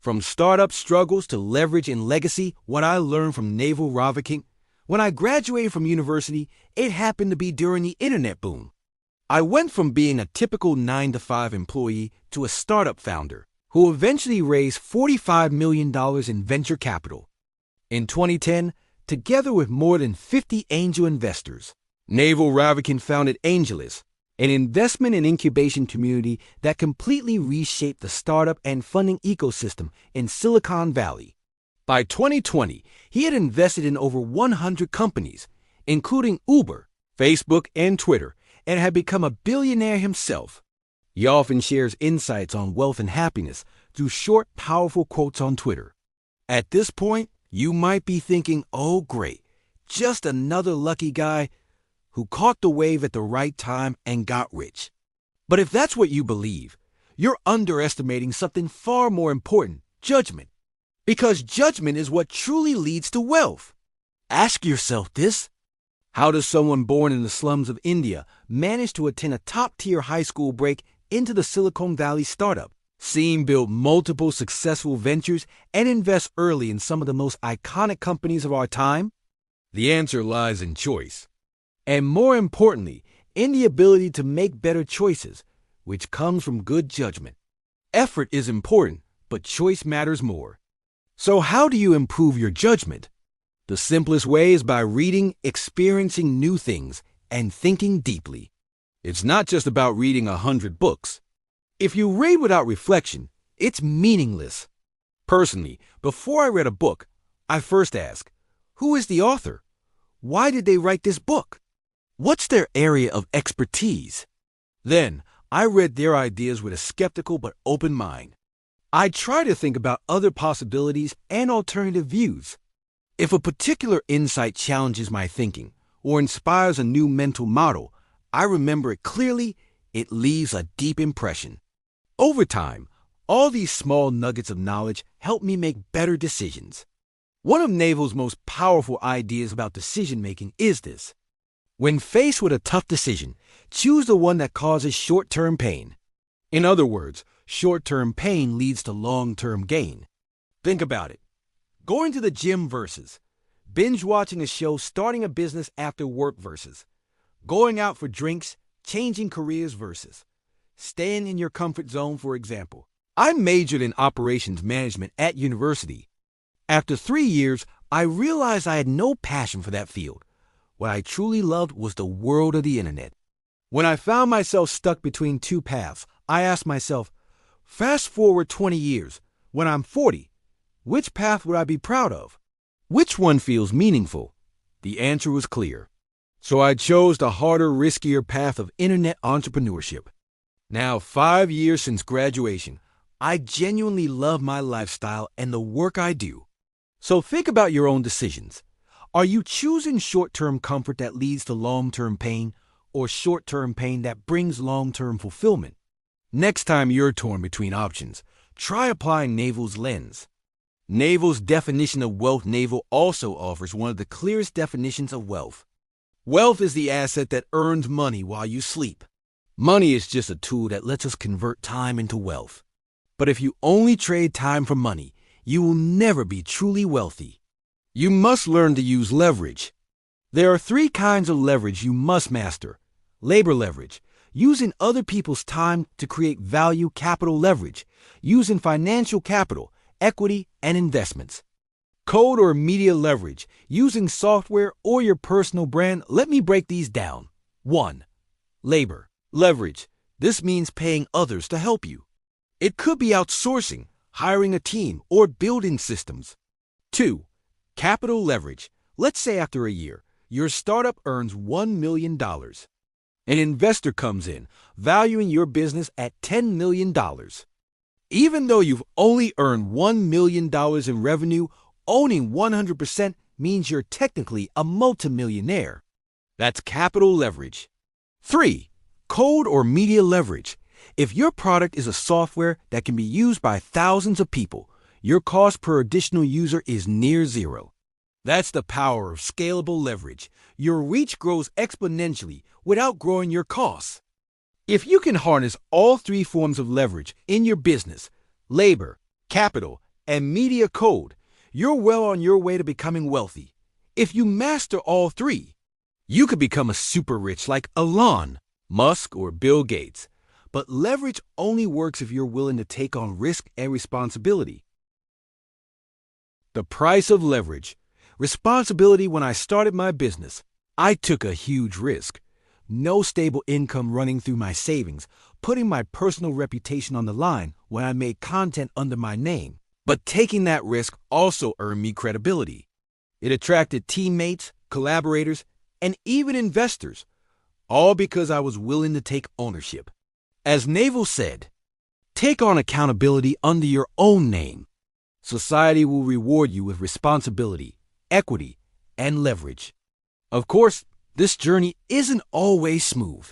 From startup struggles to leverage and legacy, what I learned from Naval Ravikant. When I graduated from university, it happened to be during the internet boom. I went from being a typical 9-to-5 employee to a startup founder who eventually raised $45 million in venture capital. In 2010, together with more than 50 angel investors, Naval Ravikant founded Angelus, an investment and incubation community that completely reshaped the startup and funding ecosystem in Silicon Valley. By 2020, he had invested in over 100 companies, including Uber, Facebook, and Twitter, and had become a billionaire himself. He often shares insights on wealth and happiness through short, powerful quotes on Twitter. At this point, you might be thinking, oh great, just another lucky guy who caught the wave at the right time and got rich. But if that's what you believe, you're underestimating something far more important, judgment. Because judgment is what truly leads to wealth. Ask yourself this. How does someone born in the slums of India manage to attend a top-tier high school break into the Silicon Valley startup, see him build multiple successful ventures, and invest early in some of the most iconic companies of our time? The answer lies in choice. And more importantly, in the ability to make better choices, which comes from good judgment. Effort is important, but choice matters more. So how do you improve your judgment? The simplest way is by reading, experiencing new things, and thinking deeply. It's not just about reading 100 books. If you read without reflection, it's meaningless. Personally, before I read a book, I first ask, who is the author? Why did they write this book? What's their area of expertise? Then, I read their ideas with a skeptical but open mind. I try to think about other possibilities and alternative views. If a particular insight challenges my thinking or inspires a new mental model, I remember it clearly. It leaves a deep impression. Over time, all these small nuggets of knowledge help me make better decisions. One of Naval's most powerful ideas about decision-making is this. When faced with a tough decision, choose the one that causes short-term pain. In other words, short-term pain leads to long-term gain. Think about it. Going to the gym versus binge-watching a show, starting a business after work versus going out for drinks, changing careers versus staying in your comfort zone, for example. I majored in operations management at university. After 3 years, I realized I had no passion for that field. What I truly loved was the world of the internet. When I found myself stuck between two paths, I asked myself, fast forward 20 years, when I'm 40, which path would I be proud of? Which one feels meaningful? The answer was clear. So I chose the harder, riskier path of internet entrepreneurship. Now, 5 years since graduation, I genuinely love my lifestyle and the work I do. So think about your own decisions. Are you choosing short-term comfort that leads to long-term pain, or short-term pain that brings long-term fulfillment? Next time you're torn between options, try applying Naval's lens. Naval's definition of wealth. Naval also offers one of the clearest definitions of wealth. Wealth is the asset that earns money while you sleep. Money is just a tool that lets us convert time into wealth. But if you only trade time for money, you will never be truly wealthy. You must learn to use leverage. There are 3 kinds of leverage you must master. Labor leverage, using other people's time to create value. Capital leverage, using financial capital, equity, and investments. Code or media leverage, using software or your personal brand. Let me break these down. 1. Labor leverage. This means paying others to help you. It could be outsourcing, hiring a team, or building systems. 2. Capital leverage. Let's say after a year, your startup earns $1 million. An investor comes in, valuing your business at $10 million. Even though you've only earned $1 million in revenue, owning 100% means you're technically a multimillionaire. That's capital leverage. 3. Code or media leverage. If your product is a software that can be used by thousands of people, your cost per additional user is near zero. That's the power of scalable leverage. Your reach grows exponentially without growing your costs. If you can harness all 3 forms of leverage in your business, labor, capital, and media code, you're well on your way to becoming wealthy. If you master all three, you could become a super rich like Elon Musk or Bill Gates. But leverage only works if you're willing to take on risk and responsibility. The price of leverage. Responsibility. When I started my business, I took a huge risk. No stable income running through my savings, putting my personal reputation on the line when I made content under my name. But taking that risk also earned me credibility. It attracted teammates, collaborators, and even investors, all because I was willing to take ownership. As Naval said, take on accountability under your own name. Society will reward you with responsibility, equity, and leverage. Of course, this journey isn't always smooth.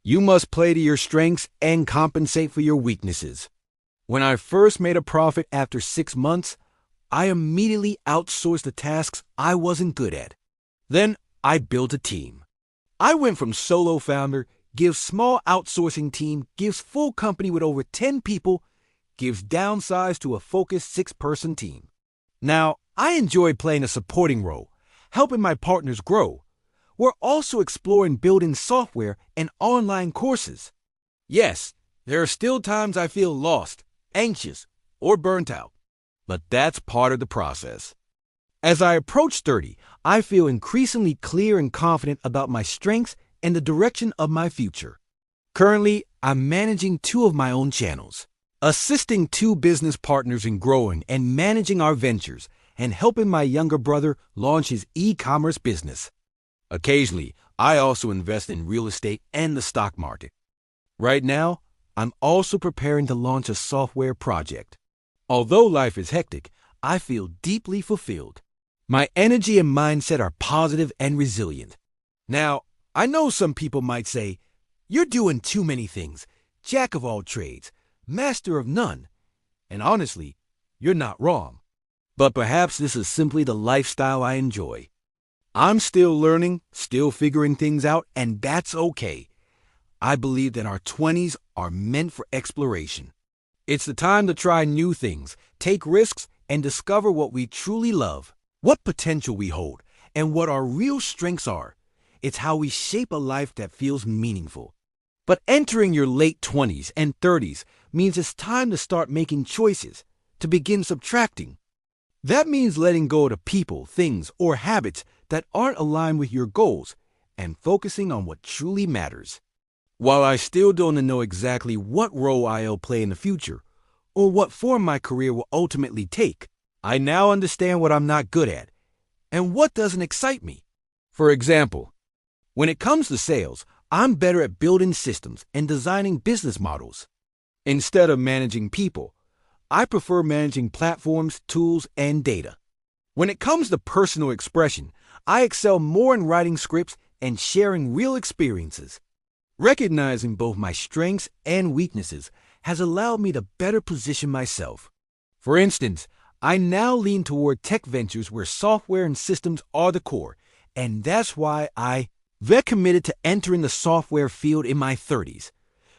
You must play to your strengths and compensate for your weaknesses. When I first made a profit after 6 months, I immediately outsourced the tasks I wasn't good at. Then I built a team. I went from solo founder, gives small outsourcing team, gives full company with over 10 people, gives downsize to a focused 6-person team. Now, I enjoy playing a supporting role, helping my partners grow. We're also exploring building software and online courses. Yes, there are still times I feel lost, anxious, or burnt out, but that's part of the process. As I approach 30, I feel increasingly clear and confident about my strengths and the direction of my future. Currently, I'm managing 2 of my own channels, assisting 2 business partners in growing and managing our ventures, and helping my younger brother launch his e-commerce business. Occasionally, I also invest in real estate and the stock market. Right now, I'm also preparing to launch a software project. Although life is hectic, I feel deeply fulfilled. My energy and mindset are positive and resilient. Now, I know some people might say, you're doing too many things, jack of all trades, master of none. And honestly, you're not wrong. But perhaps this is simply the lifestyle I enjoy. I'm still learning, still figuring things out, and that's okay. I believe that our 20s are meant for exploration. It's the time to try new things, take risks, and discover what we truly love, what potential we hold, and what our real strengths are. It's how we shape a life that feels meaningful. But entering your late 20s and 30s means it's time to start making choices, to begin subtracting. That means letting go of the people, things, or habits that aren't aligned with your goals and focusing on what truly matters. While I still don't know exactly what role I'll play in the future or what form my career will ultimately take, I now understand what I'm not good at and what doesn't excite me. For example, when it comes to sales, I'm better at building systems and designing business models. Instead of managing people, I prefer managing platforms, tools, and data. When it comes to personal expression, I excel more in writing scripts and sharing real experiences. Recognizing both my strengths and weaknesses has allowed me to better position myself. For instance, I now lean toward tech ventures where software and systems are the core, and that's why I committed to entering the software field in my 30s.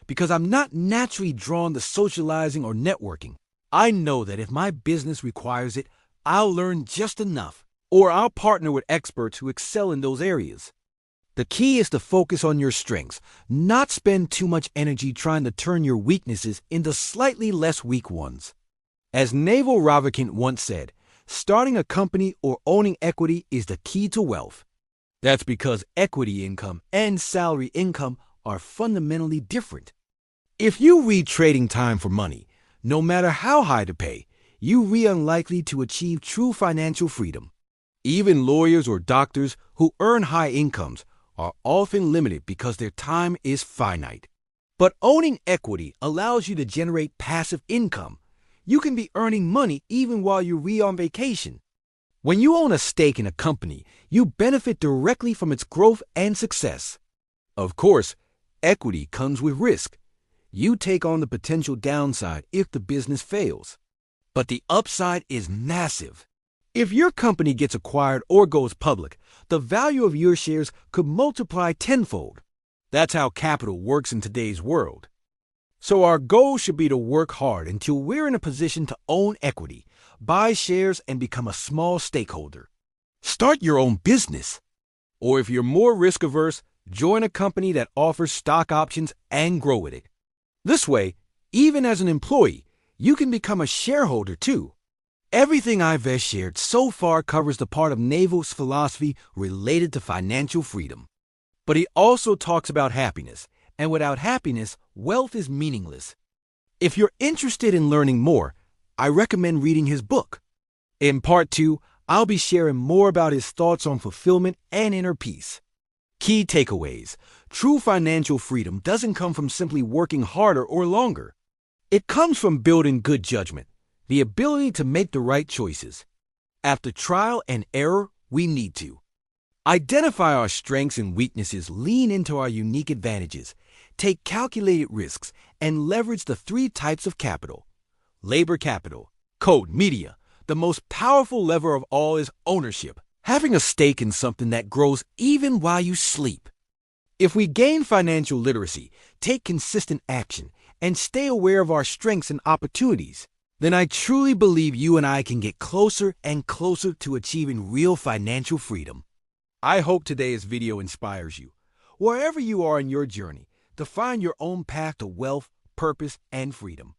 Because I'm not naturally drawn to socializing or networking, I know that if my business requires it, I'll learn just enough, or I'll partner with experts who excel in those areas. The key is to focus on your strengths, not spend too much energy trying to turn your weaknesses into slightly less weak ones. As Naval Ravikant once said, starting a company or owning equity is the key to wealth. That's because equity income and salary income are fundamentally different. If you read Trading Time for Money, no matter how high the pay, you are unlikely to achieve true financial freedom. Even lawyers or doctors who earn high incomes are often limited because their time is finite. But owning equity allows you to generate passive income. You can be earning money even while you're on vacation. When you own a stake in a company, you benefit directly from its growth and success. Of course, equity comes with risk. You take on the potential downside if the business fails. But the upside is massive. If your company gets acquired or goes public, the value of your shares could multiply tenfold. That's how capital works in today's world. So our goal should be to work hard until we're in a position to own equity, buy shares, and become a small stakeholder. Start your own business. Or if you're more risk-averse, join a company that offers stock options and grow with it. This way, even as an employee, you can become a shareholder too. Everything I've shared so far covers the part of Naval's philosophy related to financial freedom. But he also talks about happiness, and without happiness, wealth is meaningless. If you're interested in learning more, I recommend reading his book. In part 2, I'll be sharing more about his thoughts on fulfillment and inner peace. Key takeaways: true financial freedom doesn't come from simply working harder or longer. It comes from building good judgment, the ability to make the right choices. After trial and error, we need to identify our strengths and weaknesses, lean into our unique advantages, take calculated risks, and leverage the 3 types of capital. Labor capital, code media. The most powerful lever of all is ownership, having a stake in something that grows even while you sleep. If we gain financial literacy, take consistent action, and stay aware of our strengths and opportunities, then I truly believe you and I can get closer and closer to achieving real financial freedom. I hope today's video inspires you, wherever you are in your journey, to find your own path to wealth, purpose, and freedom.